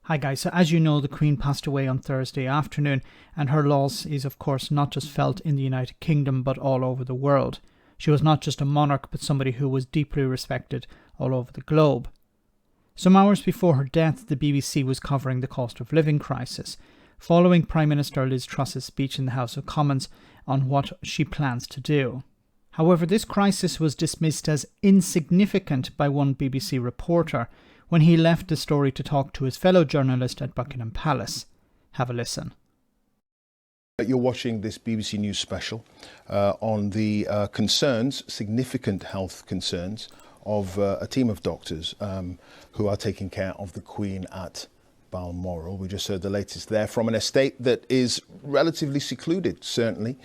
Hi guys, so as you know, the Queen passed away on Thursday afternoon, and her loss is of course not just felt in the United Kingdom but all over the world. She was not just a monarch but somebody who was deeply respected all over the globe. Some hours before her death, the BBC was covering the cost of living crisis, following Prime Minister Liz Truss's speech in the House of Commons on what she plans to do. However, this crisis was dismissed as insignificant by one BBC reporter when he left the story to talk to his fellow journalist at Buckingham Palace. Have a listen. You're watching this BBC News special on the significant health concerns of a team of doctors who are taking care of the Queen at Balmoral. We just heard the latest there from an estate that is relatively secluded, certainly,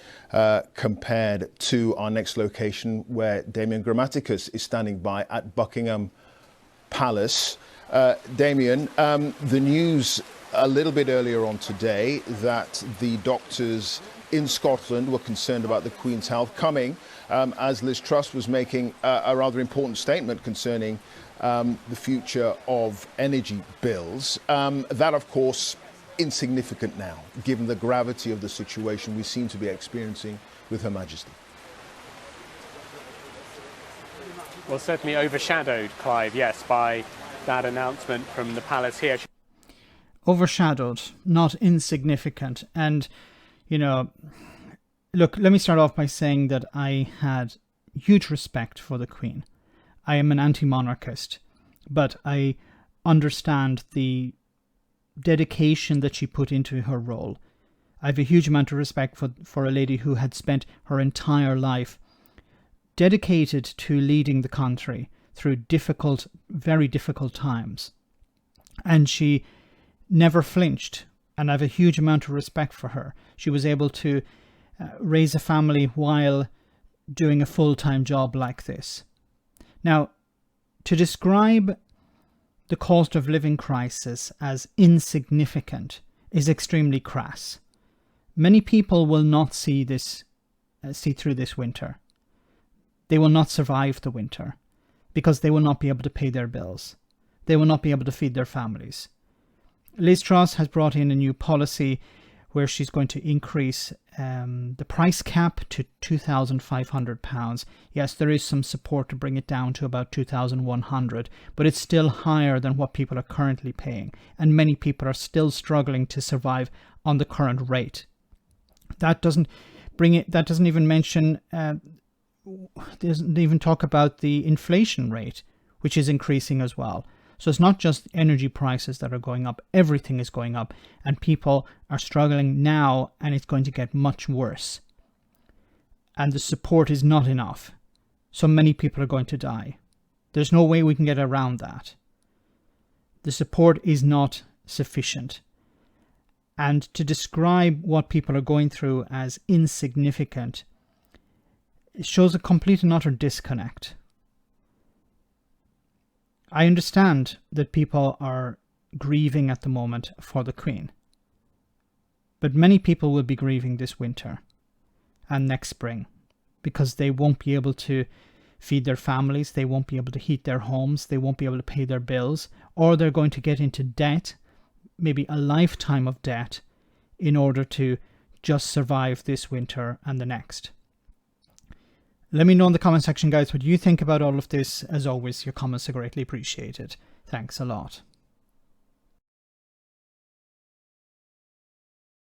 compared to our next location where Damien Grammaticus is standing by at Buckingham Palace. Damien, the news a little bit earlier on today that the doctors in Scotland were concerned about the Queen's health coming as Liz Truss was making a rather important statement concerning the future of energy bills. That, of course, insignificant now, given the gravity of the situation we seem to be experiencing with Her Majesty. Well, certainly overshadowed, Clive, yes, by that announcement from the palace here. Overshadowed, not insignificant. And, you know, look, let me start off by saying that I had huge respect for the Queen. I am an anti-monarchist, but I understand the dedication that she put into her role. I have a huge amount of respect for a lady who had spent her entire life dedicated to leading the country through difficult, very difficult times. And she never flinched, and I have a huge amount of respect for her. She was able to raise a family while doing a full-time job like this. Now, to describe the cost of living crisis as insignificant is extremely crass. Many people will not see through this winter. They will not survive the winter because they will not be able to pay their bills. They will not be able to feed their families. Liz Truss has brought in a new policy where she's going to increase the price cap to £2,500. Yes, there is some support to bring it down to about £2,100, but it's still higher than what people are currently paying, and many people are still struggling to survive on the current rate. That doesn't even mention, doesn't even talk about the inflation rate, which is increasing as well. So it's not just energy prices that are going up, everything is going up, and people are struggling now, and it's going to get much worse. And the support is not enough. So many people are going to die. There's no way we can get around that. The support is not sufficient. And to describe what people are going through as insignificant, it shows a complete and utter disconnect. I understand that people are grieving at the moment for the Queen, but many people will be grieving this winter and next spring because they won't be able to feed their families, they won't be able to heat their homes, they won't be able to pay their bills, or they're going to get into debt, maybe a lifetime of debt, in order to just survive this winter and the next. Let me know in the comment section, guys, what you think about all of this. As always, your comments are greatly appreciated. Thanks a lot.